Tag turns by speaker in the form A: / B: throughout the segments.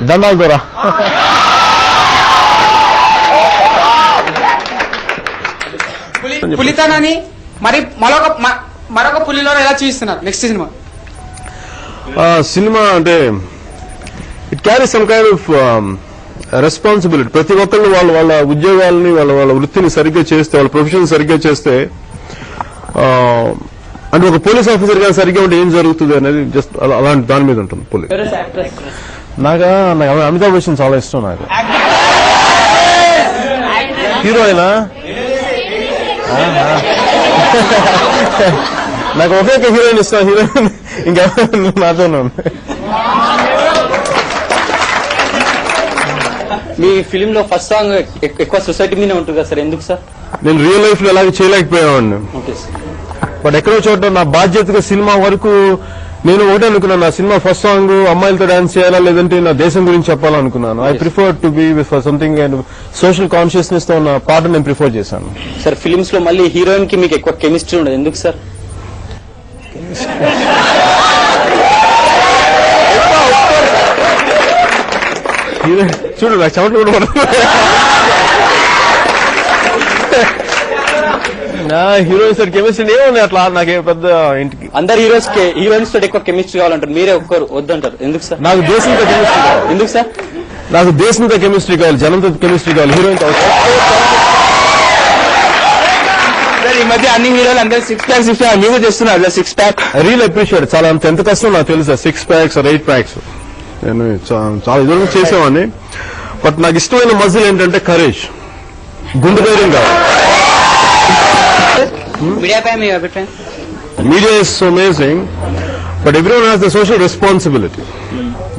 A: దండాలు దూరా
B: పులితనాన్ని మరి మరొక పులిలో ఎలా చూపిస్తున్నారు నెక్స్ట్ సినిమా?
A: సినిమా అంటే it carry some kind of responsibility. ప్రతి ఒక్కళ్ళు వాళ్ళ ఉద్యోగాలని వాళ్ళ వృత్తిని సరిగ్గా చేస్తే, వాళ్ళ ప్రొఫెషన్ సరిగ్గా చేస్తే, అంటే ఒక పోలీస్ ఆఫీసర్ గా సరిగ్గా ఉంటే ఏం జరుగుతుంది అనేది జస్ట్ అలాంటి దాని మీద ఉంటుంది. నాకు అమితాబ్ బచ్చన్ చాలా ఇష్టం. నాకు హీరోయినా నాకు ఒకే హీరోయిన్ ఇష్టం. హీరోయిన్ ఇంకా నాతోనే ఉంది.
C: మీ ఫిలిం లో ఫస్ట్ సాంగ్ ఎక్కువ సొసైటీ మీదే ఉంటుంది కదా సార్, ఎందుకు సార్?
A: నేను రియల్ లైఫ్ లో అలాగే చేయలేకపోయాను. బట్ ఎక్కడో చోట నా బాధ్యతగా సినిమా వరకు నేను ఒకటే అనుకున్నాను, నా సినిమా ఫస్ట్ సాంగ్ అమ్మాయిలతో డాన్స్ చేయాలా లేదంటే నా దేశం గురించి చెప్పాలనుకున్నాను. I prefer to be with something and social consciousness తో ఉన్న పాట నేను ప్రిఫర్ చేశాను.
C: సార్ ఫిలిమ్స్ లో మళ్ళీ హీరోయిన్ కి మీకు ఎక్కువ కెమిస్ట్రీ ఉండదు, ఎందుకు సార్?
A: చూడు నాకు చెమట కూడా నా హీరోయిన్ సార్ కెమిస్ట్రీ ఏముంది అట్లా. నాకే పెద్ద ఇంటికి
C: అందరు హీరోయిన్స్ తోటి ఎక్కువ కెమిస్ట్రీ కావాలంటారు, మీరే ఒక్కరు వద్దంటారు, ఎందుకు సార్?
A: నాకు దేశంతో కెమిస్ట్రీ కావాలి.
C: ఎందుకు సార్?
A: నాకు దేశంతో కెమిస్ట్రీ కావాలి, జనంతో కెమిస్ట్రీ కావాలి, హీరోయిన్ కావాలి.
B: ఈ మధ్య అన్ని హీరోలు అందరూ 6 packs మీరు చేస్తున్నారు. 6 pack
A: ఐ రియల్ అప్రిషియేట్. చాలా ఎంత కష్టం నాకు తెలుసా 6 packs or 8 packs. నేను చాలా ఇదివరకు చేసేవాడిని. బట్ నాకు ఇష్టమైన మజిల్ ఏంటంటే కరేజ్, గుండె ధైర్యం కావాలి.
B: మీడియాపై మీ అభిప్రాయం?
A: Media is so amazing, but everyone has the social responsibility.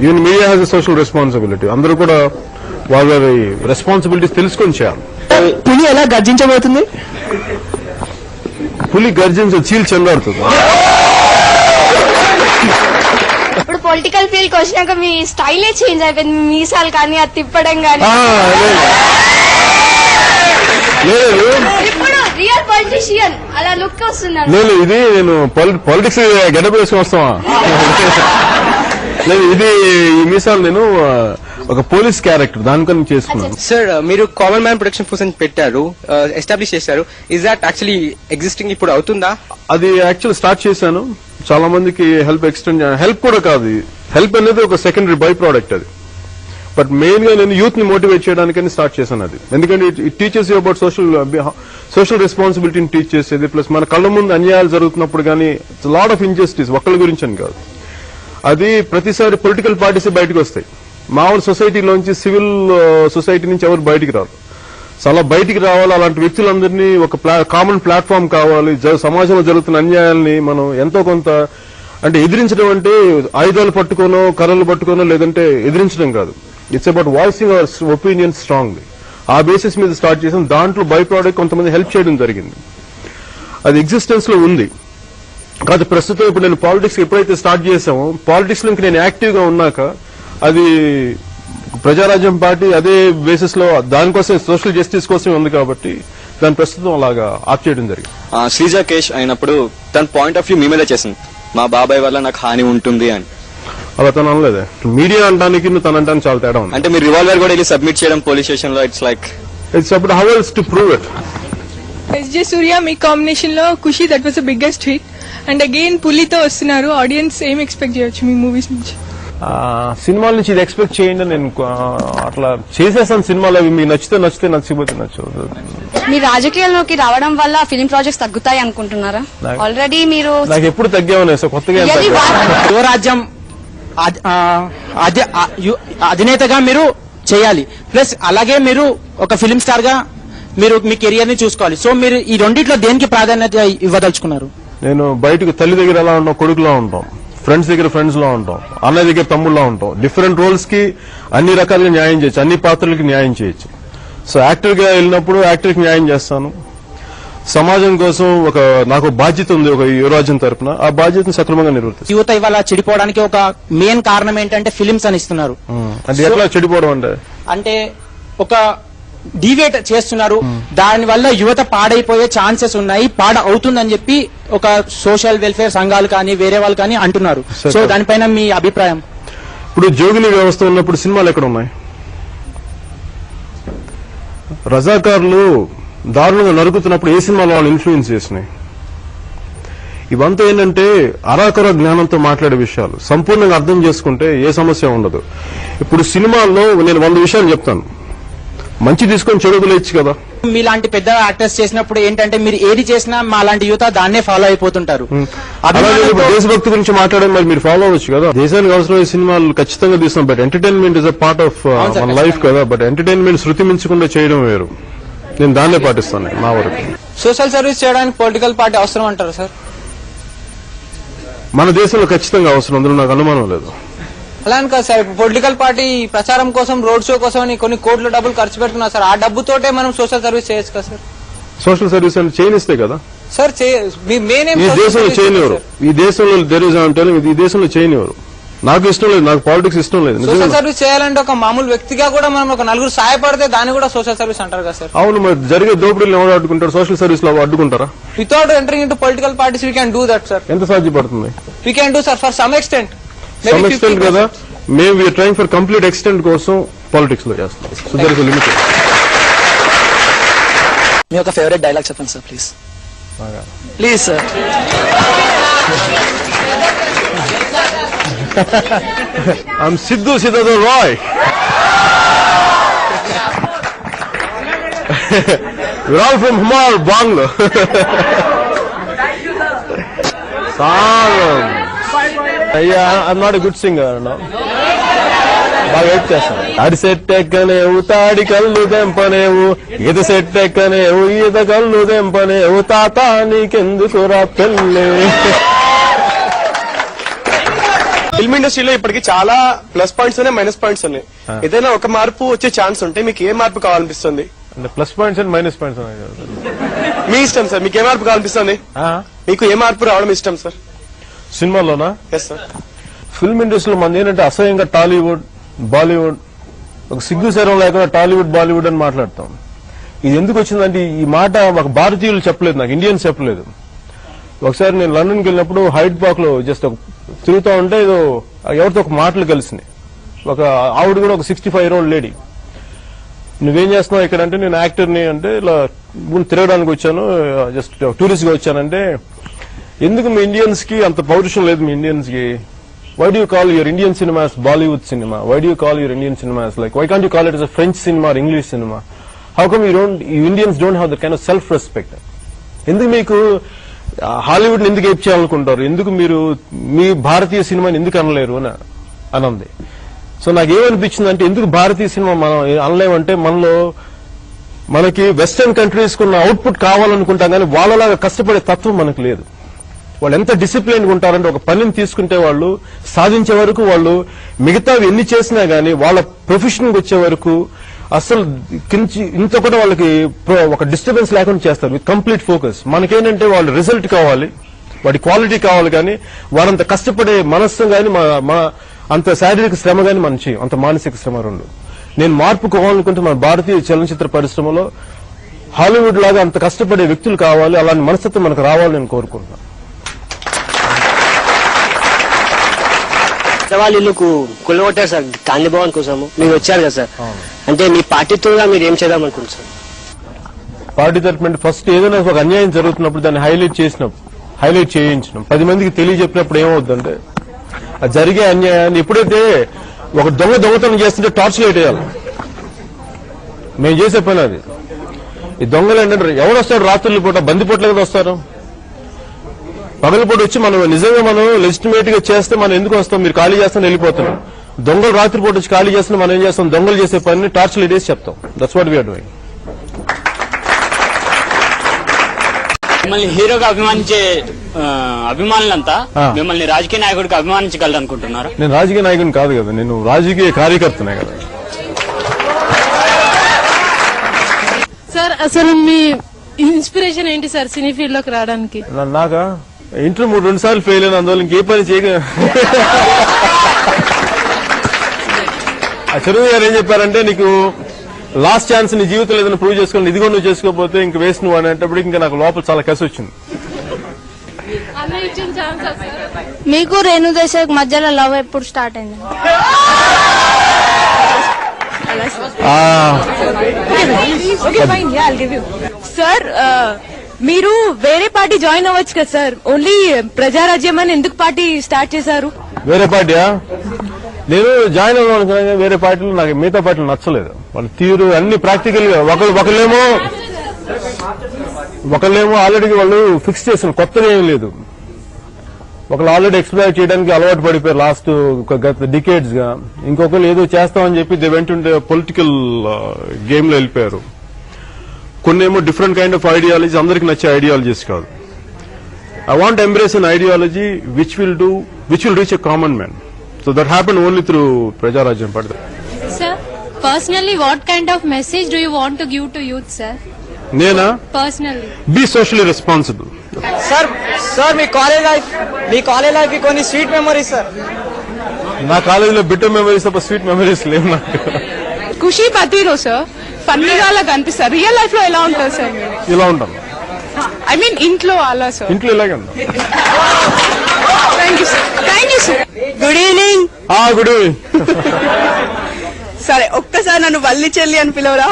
A: Even media has a social responsibility. అందరూ కూడా వాళ్ళ రెస్పాన్సిబిలిటీస్ తెలుసుకొని చేయాలి.
B: పులి ఎలా గర్జించబోతుంది?
A: పులి గర్జించ చీల్ చెందాడుతుంది.
D: ఇప్పుడు పొలిటికల్ ఫీల్డ్ వచ్చినాక మీ స్టైలే చేంజ్ అయిపోయింది, మీసాలు కానీ అది తిప్పడం కానీ.
A: లేదు
D: ఇప్పుడు రియల్ పొలిటీషియన్ అలా లుక్ వస్తున్నారు.
A: లేదు ఇది నేను పాలిటిక్స్ గెటప్ వేసుకుని వస్తావా? లేదు ఇది ఈ మీసాలు నేను ఒక పోలీస్ క్యారెక్టర్ దానికని చేసుకున్నాను.
E: సార్ మీరు కామన్ మ్యాన్ ప్రొటెక్షన్ ఫోర్స్ అని పెట్టారు, ఎస్టాబ్లిష్ చేశారు. ఇస్ దాట్ యాక్చువల్లీ ఎగ్జిస్టింగ్ ఇప్పుడు అవుతుందా?
A: అది యాక్చువల్ స్టార్ట్ చేశాను. చాలా మందికి హెల్ప్ కూడా కాదు, హెల్ప్ అనేది ఒక సెకండరీ బై ప్రోడక్ట్ అది. బట్ మెయిన్ గా నేను యూత్ ని మోటివేట్ చేయడానికని స్టార్ట్ చేశాను అది. ఎందుకంటే it teaches you about social రెస్పాన్సిబిలిటీని టీచ్ చేసేది. ప్లస్ మన కళ్ళ ముందు అన్యాయాలు జరుగుతున్నప్పుడు కానీ లాట్ ఆఫ్ ఇంజస్టిస్ ఒక్కళ్ళ గురించి అని కాదు, అది ప్రతిసారి పొలిటికల్ పార్టీస్ బయటకు వస్తాయి. మామూలు సొసైటీలోంచి సివిల్ సొసైటీ నుంచి ఎవరు బయటికి రాదు. చాలా బయటికి రావాలి. అలాంటి వ్యక్తులందరినీ ఒక కామన్ ప్లాట్ఫామ్ కావాలి. సమాజంలో జరుగుతున్న అన్యాయాల్ని మనం ఎంతో కొంత అంటే ఎదిరించడం అంటే ఆయుధాలు పట్టుకోనో కర్రలు పట్టుకోనో లేదంటే ఎదిరించడం కాదు. It's about voicing our opinion strongly. ఆ బేసిస్ మీద స్టార్ట్ చేసాం. దాంట్లో బై ప్రోడక్ట్ కొంతమంది హెల్ప్ చేయడం జరిగింది. అది ఎగ్జిస్టెన్స్ లో ఉంది కాదు. ప్రస్తుతం ఇప్పుడు నేను పాలిటిక్స్ ఎప్పుడైతే స్టార్ట్ చేసామో, పాలిటిక్స్ లో ఇంక నేను యాక్టివ్ గా ఉన్నాక అది ప్రజారాజ్యం పార్టీ అదే బేసిస్ లో దానికోసం సోషల్ జస్టిస్ కోసమే ఉంది కాబట్టి దాని ప్రస్తుతం అలాగా ఆప్ చేయడం జరిగింది.
F: శ్రీజ కేష్ అయినప్పుడు తన పాయింట్ ఆఫ్ వ్యూ మీ మీద చేసింది, మా బాబాయ్ వల్ల నాకు హాని ఉంటుంది అని.
A: అలా తను అనలేదే. మీడియా అంటానికి తను అంటానికి చాలా తేడా ఉంది.
F: అంటే మీరు రివాల్వర్ కూడా వెళ్ళి సబ్మిట్ చేయడం పోలీస్ స్టేషన్ లో, it's like
A: it's about how else to prove it.
G: SJ Surya మీ కాంబినేషన్ లో Khushi that was the biggest hit. And again పులితో వస్తున్నారు. ఆడియన్స్ ఏం ఎక్స్పెక్ట్ చేయొచ్చు మీ మూవీస్ నుంచి?
A: సినిమాల నుంచి ఇది ఎక్స్పెక్ట్ చేయండి. నేను అట్లా చేసేసాను సినిమాలు. అవి మీకు నచ్చితే నచ్చకపోతే నచ్చదు.
D: మీ రాజకీయాల్లోకి రావడం వల్ల ఫిలిం ప్రాజెక్ట్స్ తగ్గుతాయి అనుకుంటున్నారా? ఆల్రెడీ మీరు
A: నాకు ఎప్పుడు తగ్గేవనే సార్, కొత్తగా
B: యువరాజ్యం అధినేతగా మీరు చేయాలి. ప్లస్ అలాగే మీరు ఒక ఫిలిం స్టార్ గా మీరు మీ కెరియర్ ని చూసుకోవాలి. సో మీరు ఈ రెండిట్లో దేనికి ప్రాధాన్యత ఇవ్వదలుచుకున్నారు?
A: నేను బయటకు తల్లి దగ్గర ఎలా ఉంటాం, కొడుకులా ఉంటాం, ఫ్రెండ్స్ దగ్గర ఫ్రెండ్స్ లా ఉంటాం, అన్నయ్య దగ్గర తమ్ముళ్ళలా ఉంటాం. డిఫరెంట్ రోల్స్ కి అన్ని రకాలుగా న్యాయం చేయొచ్చు, అన్ని పాత్రలకి న్యాయం చేయొచ్చు. సో యాక్టర్ గా వెళ్ళినప్పుడు యాక్టర్ కి న్యాయం చేస్తాను. సమాజం కోసం నాకు బాధ్యత ఉంది ఒక యువరాజ్యం తరపున, ఆ బాధ్యతను సక్రమంగా నిర్వర్తిస్తాను.
B: యువత ఇవాళ చెడిపోవడానికి ఒక మెయిన్ కారణం ఏంటంటే ఫిలిమ్స్ అని ఇస్తున్నారు.
A: అంటే ఎట్లా చెడిపోవడం
B: అంటే ఒక డివేట్ చేస్తున్నారు, దాని వల్ల యువత పాడైపోయే ఛాన్సెస్ ఉన్నాయి, అవుతుందని చెప్పి ఒక సోషల్ వెల్ఫేర్ సంఘాలు కానీ వేరే వాళ్ళు కానీ అంటున్నారు. సో దానిపైన మీ అభిప్రాయం?
A: ఇప్పుడు జోగిని వ్యవస్థ ఉన్నప్పుడు సినిమాలు ఎక్కడ ఉన్నాయి? రజాకారులు దారుణంగా నరుకుతున్నప్పుడు ఏ సినిమాలో వాళ్ళు ఇన్ఫ్లుయెన్స్ చేసినాయి? ఇవంతా ఏంటంటే అరాకొర జ్ఞానంతో మాట్లాడే విషయాలు. సంపూర్ణంగా అర్థం చేసుకుంటే ఏ సమస్య ఉండదు. ఇప్పుడు సినిమాల్లో నేను 100 విషయాలు చెప్తాను, మంచి తీసుకొని చెడు వదిలేయచ్చు కదా.
B: మీలాంటి పెద్ద యాక్టర్స్ చేసినప్పుడు ఏంటంటే మీరు ఏది చేసినా మా లాంటి యువత దాన్నే ఫాలో అయిపోతుంటారు.
A: అలాగే ఇప్పుడు దేశభక్తి గురించి మాట్లాడడం మరి మీరు ఫాలో అవ్వచ్చు కదా. దేశానికి అవసరమైన సినిమాలు ఖచ్చితంగా తీస్తాం, but entertainment is a part of మన లైఫ్ కదా. బట్ ఎంటర్టైన్మెంట్ శృతి మించకుండా చేయడం వేరు. నేను దాన్నే పాటిస్తాను నా వరకు.
E: సోషల్ సర్వీస్ చేయడానికి పొలిటికల్ పార్టీ అవసరం అంటారు సార్?
A: మన దేశంలో ఖచ్చితంగా అవసరం, అందులో నాకు అనుమానం లేదు.
E: అలా అని కాదు సార్, పొలిటికల్ పార్టీ ప్రచారం కోసం రోడ్ షో కోసం కొన్ని కోట్ల డబ్బులు ఖర్చు పెడుతున్నారు సార్. ఆ డబ్బుతోటే మనం సోషల్ సర్వీస్ చేయొచ్చు కదా సార్?
A: సోషల్ సర్వీస్ అంటే చేయనిస్తే కదా
E: సార్. మెయిన్
A: ఈ దేశంలో చేయనివ్వరు. ఈ దేశంలో ఈ దేశంలో చేయనివ్వరు. నాకు ఇష్టం లేదు, నాకు పాలిటిక్స్ ఇష్టం లేదు.
E: సోషల్ సర్వీస్ చేయాలంటే ఒక మామూలు వ్యక్తిగా కూడా మనం ఒక నలుగురు సహాయపడితే దాన్ని కూడా సోషల్ సర్వీస్ అంటారు కదా సార్?
A: అవును, మరి జరిగే దోపిడీలు ఎవరు అడ్డుకుంటారు? సోషల్ సర్వీస్ లో అడ్డుకుంటారా?
E: Without entering into political parties we can do that sir.
A: ఎంత సాధ్యపడుతుంది?
E: We can do sir for some extent.
A: Some extent కదా. మేము we're trying for complete extent కోసం పాలిటిక్స్ లో చేస్తాం. So there is a limit.
B: మీ యొక్క ఫేవరెట్ డైలాగ్ చెప్పండి sir please. Please sir.
A: I'm Sidhu Siddhartha Roy. We're all from Humar, Bangla. I'm not a good singer, no. బాగా wait చేస్తాను. అడి set ఎక్కనేవు, తాడి కళ్ళు దెంపనేవు, ఈత సెట్ ఎక్కనేవు, ఈత కళ్ళు దెంపనేవు, తాత నీకెందుకురా పెళ్ళి.
H: ఫిల్మ్ ఇండస్ట్రీలో ఇప్పటికి చాలా ప్లస్ పాయింట్స్ ఉన్నాయి, మైనస్ పాయింట్స్ ఉన్నాయి. ఏదైనా ఒక మార్పు వచ్చే ఛాన్స్ ఉంటే మీకు ఏ మార్పు కావాలనిపిస్తుంది?
A: అంటే plus points and minus points ఉన్నాయి కదా.
H: మీ ఇష్టం సార్, మీకు ఏ మార్పు కావాలనిపిస్తుంది? మీకు ఏ మార్పు రావడం ఇష్టం సార్
A: సినిమాలోనా?
H: Yes sir.
A: ఫిల్మ్ ఇండస్ట్రీలో మన ఏంటంటే అసహ్యంగా టాలీవుడ్ బాలీవుడ్, ఒక సిగ్గు శరం లేకుండా టాలీవుడ్ బాలీవుడ్ అని మాట్లాడతాం. ఇది ఎందుకు వచ్చిందంటే ఈ మాట మాకు భారతీయులు చెప్పలేదు, నాకు ఇండియన్స్ చెప్పలేదు. ఒకసారి నేను లండన్కి వెళ్ళినప్పుడు హైడ్ పార్క్ లో జస్ట్ తిరుగుతా ఉంటే ఏదో ఎవరితో ఒక మాటలు కలిసినాయి. ఒక ఆవిడ కూడా ఒక 65-year-old లేడీ. నువ్వేం చేస్తున్నావు ఇక్కడ అంటే, నేను యాక్టర్ని అంటే, ఇలా తిరగడానికి వచ్చాను, జస్ట్ టూరిస్ట్ గా వచ్చానంటే, ఎందుకు మీ ఇండియన్స్ కి అంత పౌరుషం లేదు? మీ ఇండియన్స్ కి why do you call your Indian cinema as Bollywood cinema? Why do you call your Indian cinema as why can't you call it as a French cinema or English cinema? How come you Indians don't have that kind of self-respect? ఎందుకు మీకు Hollywood ఎందుకు ఏప్ చేయాలనుకుంటారు? ఎందుకు మీరు మీ భారతీయ సినిమాని ఎందుకు అనలేరు అని అంది. సో నాకు ఏమనిపించింది అంటే, ఎందుకు భారతీయ సినిమా మనం అనలేమంటే, మనకి వెస్టర్న్ కంట్రీస్ కున్న అవుట్పుట్ కావాలనుకుంటాం కానీ వాళ్ళలాగా కష్టపడే తత్వం మనకు లేదు. వాళ్ళు ఎంత డిసిప్లిన్ గా ఉంటారంటే, ఒక పనిని తీసుకుంటే వాళ్ళు సాధించే వరకు, వాళ్ళు మిగతావి ఎన్ని చేసినా గానీ వాళ్ళ ప్రొఫెషన్ కి వచ్చే వరకు అసలు ఇంత కూడా వాళ్ళకి ఒక డిస్టర్బెన్స్ లేకుండా చేస్తారు విత్ కంప్లీట్ ఫోకస్. మనకేంటంటే వాళ్ళు రిజల్ట్ కావాలి, వాటి క్వాలిటీ కావాలి, కానీ వాళ్ళంత కష్టపడే మనస్సు గానీ అంత శారీరక శ్రమ గానీ మనం చేయం, అంత మానసిక శ్రమ రెండు. నేను మార్పు కావాలనుకుంటే మన భారతీయ చలనచిత్ర పరిశ్రమలో హాలీవుడ్ లాగా అంత కష్టపడే వ్యక్తులు కావాలి, అలాంటి మనస్తత్వం మనకు రావాలని నేను కోరుకుంటున్నాను.
I: వాళ్ళు కొలగొట్టారు సార్ గాంధీ భవన్ కోసము, మీరు వచ్చారు కదా సార్, అంటే మీ పార్టీతో మీరు ఏం చేద్దాం అనుకుంటున్నారు?
A: పార్టీ తరఫున ఫస్ట్ ఏదైనా ఒక అన్యాయం జరుగుతున్నప్పుడు దాన్ని హైలైట్ చేయించడం, 10 మందికి తెలియజెప్పినప్పుడు ఏమవుతుందంటే, ఆ జరిగే అన్యాయాన్ని ఎప్పుడైతే ఒక దొంగతనం చేస్తుంటే టార్చ్ లైట్ వేయాలి. మేము చేసే పని అది. ఈ దొంగలు ఏంటంటే, ఎవరు వస్తారు రాత్రుల పూట? బందిపోట్ల కదా వస్తారు. పగలపూట వచ్చి నిజంగా మనం లెజిటిమేట్ గా చేస్తే మనం ఎందుకు వస్తాం? మీరు ఖాళీ చేస్తాను వెళ్ళిపోతున్నాం. దొంగలు రాత్రిపూట వచ్చి ఖాళీ చేస్తున్నా మనం ఏం చేస్తాం? దొంగలు చేసే పని టార్చ్ లైట్ వేసి చెప్తాం. That's what we are doing.
J: మిమ్మల్ని హీరోగా అభిమానించే అభిమానులంతా మిమ్మల్ని రాజకీయ నాయకుడికి అభిమానించగలరు అనుకుంటున్నారా?
A: నేను రాజకీయ నాయకుడిని కాదు కదా, నేను రాజకీయ కార్యకర్తనే కదా.
K: సార్, అసలు
G: ఇన్స్పిరేషన్ ఏంటి సార్ సినీ ఫీల్డ్ లోకి రావడానికి?
A: నాకా ఇంటర్ 2 సార్లు ఫెయిల్ అయిన అందువల్ల ఇంకే పని చేయగ ఆ చిరంజీవి గారు ఏం చెప్పారంటే, నీకు లాస్ట్ ఛాన్స్ నీ జీవితంలో ఏదైనా ప్రూవ్ చేసుకోవాలి, ఇది కూడా నువ్వు చేసుకోకపోతే ఇంక వేస్ట్ నువ్వు అనేటప్పటికి ఇంకా నాకు లోపల చాలా కసి వచ్చింది.
D: మీకు రేణుదేశాయ్ మధ్యలో లవ్ ఎప్పుడు స్టార్ట్ అయింది?
G: సార్ మీరు వేరే పార్టీ జాయిన్ అవ్వచ్చు కదా సార్, ఓన్లీ ప్రజారాజ్యం అని ఎందుకు పార్టీ స్టార్ట్ చేశారు?
A: వేరే పార్టీయా? నేను జాయిన్ అవ్వడం అనుకున్నా, వేరే పార్టీలు నాకు మిగతా పార్టీలు నచ్చలేదు. వాళ్ళ తీరు అన్ని ప్రాక్టికల్ గా ఒకళ్ళేమో ఆల్రెడీ వాళ్ళు ఫిక్స్ చేసిన కొత్తగా ఏం లేదు. ఒకళ్ళు ఆల్రెడీ ఎక్స్ప్లోర్ చేయడానికి అలవాటు పడిపోయారు లాస్ట్ గత డికేడ్స్ గా. ఇంకొకరు ఏదో చేస్తామని చెప్పి దే వెంట ఉండే పొలిటికల్ గేమ్ లో వెళ్ళిపోయారు. కొన్నేమో డిఫరెంట్ కైండ్ ఆఫ్ ఐడియాలజీ, అందరికి నచ్చే ఐడియాలజీస్ కాదు. I want embrace an ideology which will reach a common man. So that happen only through Praja Rajyam party.
G: Sir, personally, what kind of message do you want to give to youth, sir?
A: నేనా?
G: Personally.
A: Be socially responsible.
E: Sir మీ college life కొన్ని sweet memories sir.
A: నా కాలేజీలో bitter memories తప్ప sweet memories లేవు నాకు.
G: ఖుషి పతిలో sir ఫన్నీగా అలా కనిపిస్తారు, రియల్ లైఫ్ లో ఎలా ఉంటారు సార్?
A: ఇలా ఉంటాను.
G: ఐ మీన్ ఇంట్లో అలా సార్.
A: ఇంట్లో ఇలాగే ఉంటాం.
G: Thank you sir.
E: Good evening.
A: Good evening.
E: సరే ఒక్కసారి నన్ను వల్లి చెల్లి అని పిలవరా?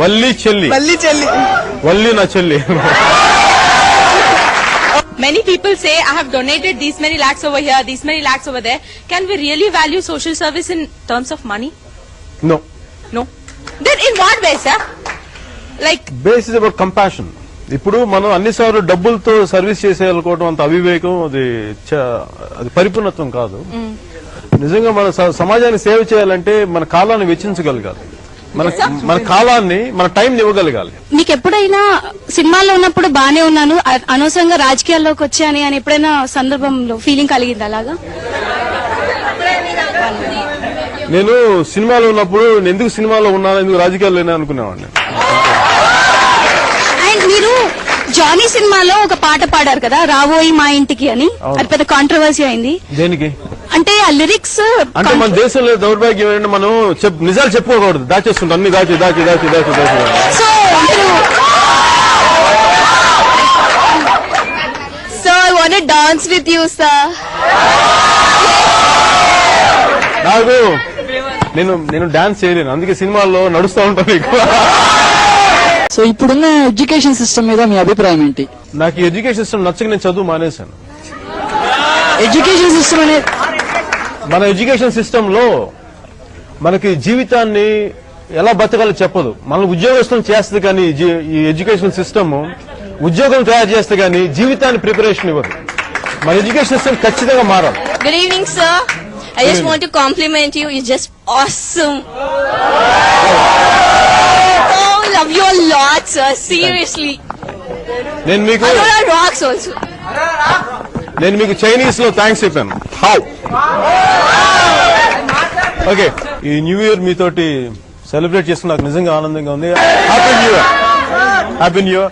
A: వల్లి చెల్లి వల్లి నా చెల్లి.
G: Many people say, I have donated these many lakhs over here, these many lakhs over there. Can we really value social service in terms of money?
A: No.
G: Then in what way, sir? Like,
A: base is about compassion. ఇప్పుడు మనం అన్నిసార్లు డబ్బులతో service చేసేయాలనుకోవడం అంత అవివేకం, అది పరిపూర్ణత్వం కాదు. నిజంగా మన సమాజానికి సేవ చేయాలంటే మన కాలాన్ని వెచ్చించగలగాలి, మన కాలాన్ని, మన టైం ఇవ్వగలగాలి.
D: మీకు ఎప్పుడైనా సినిమాల్లో ఉన్నప్పుడు బానే ఉన్నాను, అనవసరంగా రాజకీయాల్లోకి వచ్చాను అని ఎప్పుడైనా సందర్భంలో ఫీలింగ్ కలిగింది అలాగా?
A: నేను సినిమాలో ఉన్నప్పుడు ఎందుకు సినిమాలో ఉన్నాను, ఎందుకు రాజకీయాల్లో అనుకునేవాడిని.
D: అండ్ మీరు జానీ సినిమాలో ఒక పాట పాడారు కదా, రాబోయి మా ఇంటికి అని, అది పెద్ద కాంట్రవర్సీ అయింది.
A: దేనికి
D: అంటే ఆ లిరిక్స్
A: అంటే మన దేశంలో దౌర్భాగ్యం ఏంటంటే మనం నిజాలు చెప్పుకోకూడదు, దాచేస్తుంటాం, అన్ని దాచి.
D: So I want to dance with you sir.
A: నాకు నేను డాన్స్ చేయలేను, అందుకే సినిమాల్లో నడుస్తూ ఉంటాను ఎక్కువ.
E: సో ఇప్పుడున్న ఎడ్యుకేషన్ సిస్టమ్ మీద మీ అభిప్రాయం ఏంటి?
A: నాకు ఈ ఎడ్యుకేషన్ సిస్టమ్ నచ్చక నేను చదువు మానేశాను.
E: ఎడ్యుకేషన్ సిస్టమ్ అనేది,
A: మన ఎడ్యుకేషన్ సిస్టమ్ లో మనకి జీవితాన్ని ఎలా బతకాలో చెప్పదు. మనం ఉద్యోగస్తులు చేస్తుంది కానీ ఈ ఎడ్యుకేషన్ సిస్టమ్ ఉద్యోగం తయారు చేస్తే కానీ జీవితాన్ని ప్రిపరేషన్ ఇవ్వదు. మన ఎడ్యుకేషన్ సిస్టమ్ ఖచ్చితంగా మారాలి.
D: Good evening, sir. I just want to compliment you. You're just awesome. Oh, love you a lot, sir. Seriously.
A: నేను మీకు
D: Adora rocks also.
A: నేను మీకు చైనీస్ లో థ్యాంక్స్ చెప్పాను. హౌ ఓకే, ఈ న్యూ ఇయర్ మీతోటి సెలబ్రేట్ చేసుకుని నాకు నిజంగా ఆనందంగా ఉంది. Happy new year.